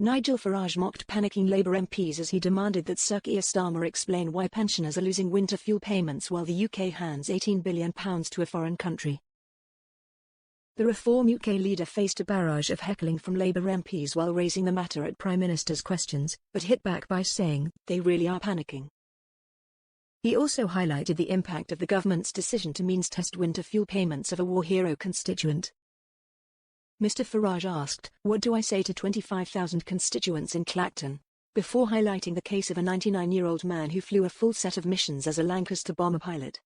Nigel Farage mocked panicking Labour MPs as he demanded that Sir Keir Starmer explain why pensioners are losing winter fuel payments while the UK hands £18 billion to a foreign country. The Reform UK leader faced a barrage of heckling from Labour MPs while raising the matter at Prime Minister's questions, but hit back by saying, "They really are panicking." He also highlighted the impact of the government's decision to means-test winter fuel payments of a war hero constituent. Mr Farage asked, "What do I say to 25,000 constituents in Clacton?" before highlighting the case of a 99-year-old man who flew a full set of missions as a Lancaster bomber pilot.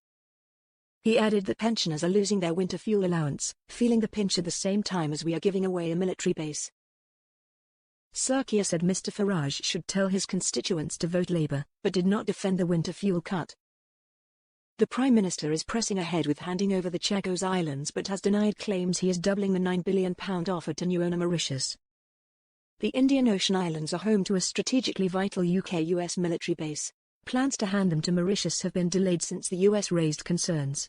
He added that pensioners are losing their winter fuel allowance, feeling the pinch at the same time as we are giving away a military base. Sir Keir said Mr Farage should tell his constituents to vote Labour, but did not defend the winter fuel cut. The Prime Minister is pressing ahead with handing over the Chagos Islands but has denied claims he is doubling the £9 billion offered to new owner Mauritius. The Indian Ocean Islands are home to a strategically vital UK-US military base. Plans to hand them to Mauritius have been delayed since the US raised concerns.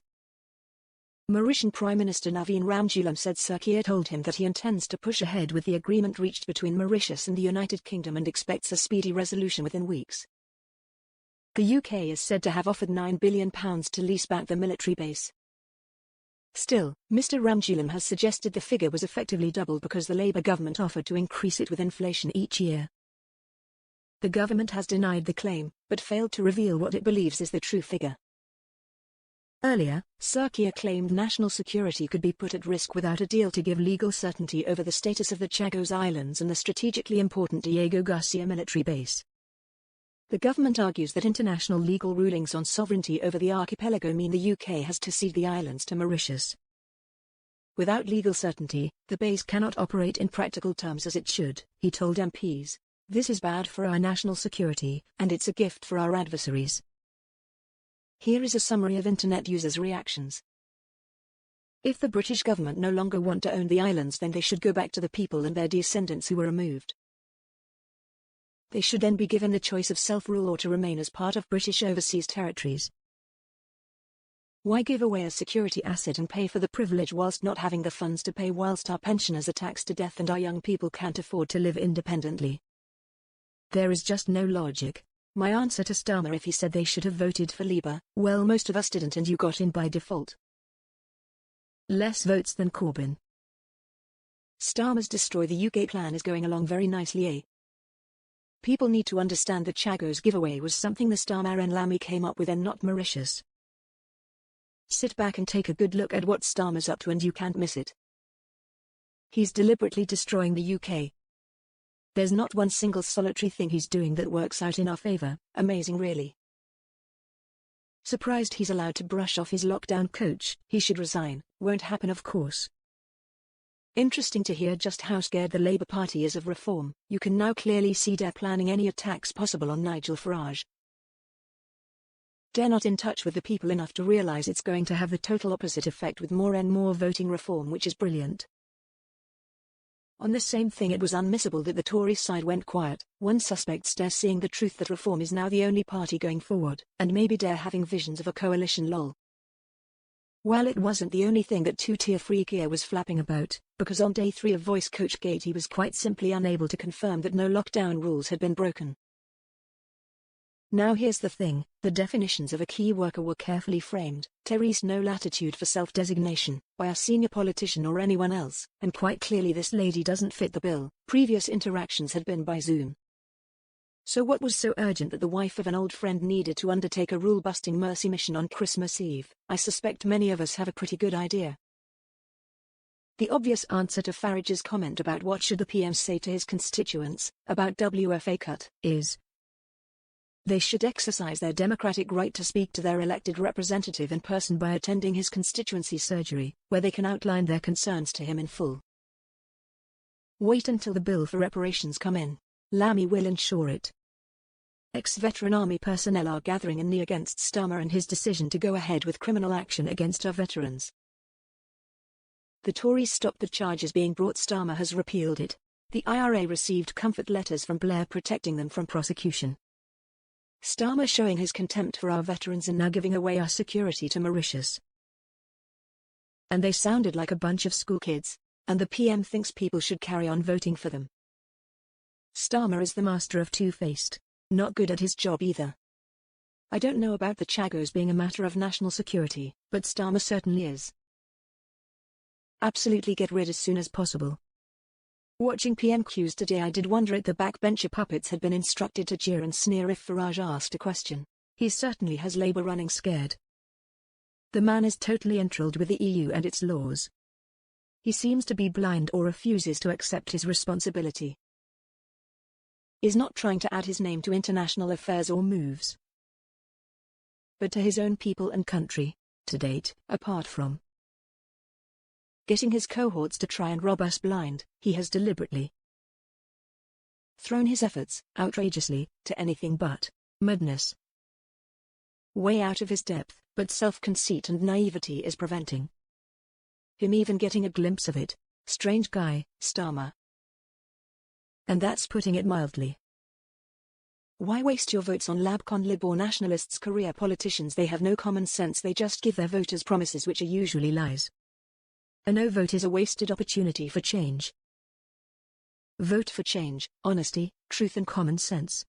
Mauritian Prime Minister Naveen Ramgoolam said Sir Keir told him that he intends to push ahead with the agreement reached between Mauritius and the United Kingdom and expects a speedy resolution within weeks. The UK is said to have offered £9 billion to lease back the military base. Still, Mr Ramgoolam has suggested the figure was effectively doubled because the Labour government offered to increase it with inflation each year. The government has denied the claim, but failed to reveal what it believes is the true figure. Earlier, Sir Keir claimed national security could be put at risk without a deal to give legal certainty over the status of the Chagos Islands and the strategically important Diego Garcia military base. The government argues that international legal rulings on sovereignty over the archipelago mean the UK has to cede the islands to Mauritius. Without legal certainty, the base cannot operate in practical terms as it should, he told MPs. This is bad for our national security, and it's a gift for our adversaries. Here is a summary of internet users' reactions. If the British government no longer want to own the islands, then they should go back to the people and their descendants who were removed. They should then be given the choice of self-rule or to remain as part of British overseas territories. Why give away a security asset and pay for the privilege whilst not having the funds to pay, whilst our pensioners are taxed to death and our young people can't afford to live independently? There is just no logic. My answer to Starmer if he said they should have voted for Labour, well, most of us didn't and you got in by default. Less votes than Corbyn. Starmer's Destroy the UK plan is going along very nicely, eh? People need to understand the Chagos giveaway was something the Starmer and Lamy came up with and not Mauritius. Sit back and take a good look at what Starmer's up to and you can't miss it. He's deliberately destroying the UK. There's not one single solitary thing he's doing that works out in our favour. Amazing, really. Surprised he's allowed to brush off his lockdown coach. He should resign. Won't happen, of course. Interesting to hear just how scared the Labour Party is of reform. You can now clearly see they're planning any attacks possible on Nigel Farage. They're not in touch with the people enough to realise it's going to have the total opposite effect with more and more voting reform, which is brilliant. On the same thing, it was unmissable that the Tory side went quiet. One suspects they're seeing the truth that reform is now the only party going forward, and maybe they're having visions of a coalition lol. Well, it wasn't the only thing that two-tier Sir Keir was flapping about, because on day 3 of Voice Coach Gate he was quite simply unable to confirm that no lockdown rules had been broken. Now here's the thing, the definitions of a key worker were carefully framed. Therese no latitude for self-designation, by a senior politician or anyone else, and quite clearly this lady doesn't fit the bill. Previous interactions had been by Zoom. So what was so urgent that the wife of an old friend needed to undertake a rule-busting mercy mission on Christmas Eve? I suspect many of us have a pretty good idea. The obvious answer to Farage's comment about what should the PM say to his constituents about WFA cut is, they should exercise their democratic right to speak to their elected representative in person by attending his constituency surgery, where they can outline their concerns to him in full. Wait until the bill for reparations come in. Lamy will ensure it. Ex-veteran army personnel are gathering in Nia against Starmer and his decision to go ahead with criminal action against our veterans. The Tories stopped the charges being brought. Starmer has repealed it. The IRA received comfort letters from Blair protecting them from prosecution. Starmer showing his contempt for our veterans and now giving away our security to Mauritius. And they sounded like a bunch of school kids, and the PM thinks people should carry on voting for them. Starmer is the master of two-faced. Not good at his job either. I don't know about the Chagos being a matter of national security, but Starmer certainly is. Absolutely get rid as soon as possible. Watching PMQs today, I did wonder if the backbencher puppets had been instructed to jeer and sneer if Farage asked a question. He certainly has Labour running scared. The man is totally enthralled with the EU and its laws. He seems to be blind or refuses to accept his responsibility. Is not trying to add his name to international affairs or moves, but to his own people and country, to date, apart from getting his cohorts to try and rob us blind, he has deliberately thrown his efforts, outrageously, to anything but madness. Way out of his depth, but self-conceit and naivety is preventing him even getting a glimpse of it. Strange guy, Starmer. And that's putting it mildly. Why waste your votes on lab-con-lib or nationalists, career politicians? They have no common sense. They just give their voters promises which are usually lies. A no vote is a wasted opportunity for change. Vote for change, honesty, truth and common sense.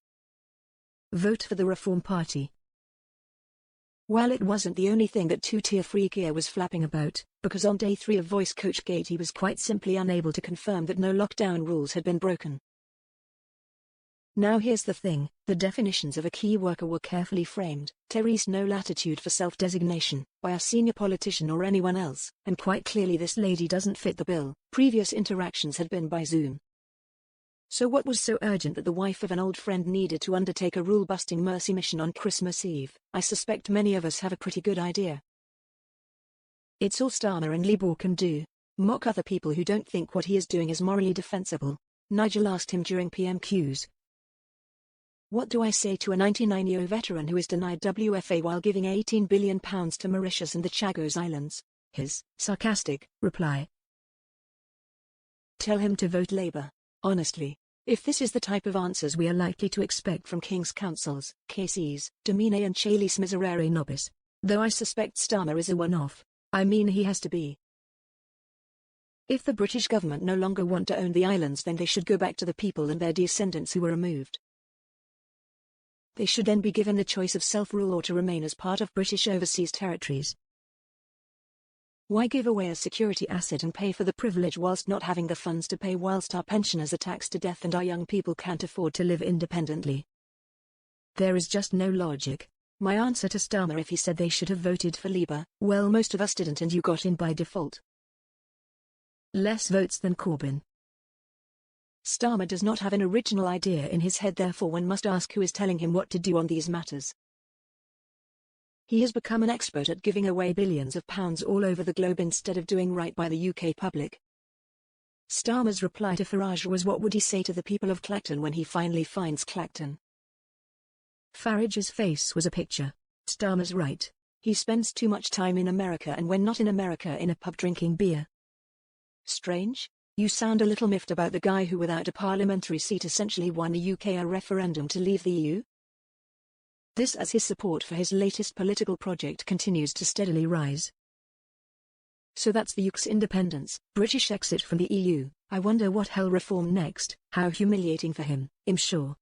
Vote for the Reform Party. While it wasn't the only thing that two-tier freak ear was flapping about, because on day 3 of Voice Coach Gate he was quite simply unable to confirm that no lockdown rules had been broken. Now here's the thing, the definitions of a key worker were carefully framed, Therese no latitude for self-designation, by a senior politician or anyone else, and quite clearly this lady doesn't fit the bill. Previous interactions had been by Zoom. So what was so urgent that the wife of an old friend needed to undertake a rule-busting mercy mission on Christmas Eve? I suspect many of us have a pretty good idea. It's all Starmer and Labour can do. Mock other people who don't think what he is doing is morally defensible. Nigel asked him during PMQs. What do I say to a 99-year veteran who is denied WFA while giving £18 billion to Mauritius and the Chagos Islands? His sarcastic reply: tell him to vote Labour. Honestly, if this is the type of answers we are likely to expect from King's councils, KCs, Domine and Chalice Miserere Nobis, though I suspect Starmer is a one-off, I mean he has to be. If the British government no longer want to own the islands, then they should go back to the people and their descendants who were removed. They should then be given the choice of self-rule or to remain as part of British overseas territories. Why give away a security asset and pay for the privilege whilst not having the funds to pay, whilst our pensioners are taxed to death and our young people can't afford to live independently? There is just no logic. My answer to Starmer if he said they should have voted for Labour, well, most of us didn't and you got in by default. Less votes than Corbyn. Starmer does not have an original idea in his head, therefore one must ask who is telling him what to do on these matters. He has become an expert at giving away billions of pounds all over the globe instead of doing right by the UK public. Starmer's reply to Farage was, what would he say to the people of Clacton when he finally finds Clacton? Farage's face was a picture. Starmer's right. He spends too much time in America, and when not in America, in a pub drinking beer. Strange? You sound a little miffed about the guy who without a parliamentary seat essentially won the UK a referendum to leave the EU? This as his support for his latest political project continues to steadily rise. So that's the UK's independence, British exit from the EU. I wonder what hell reform next. How humiliating for him, I'm sure.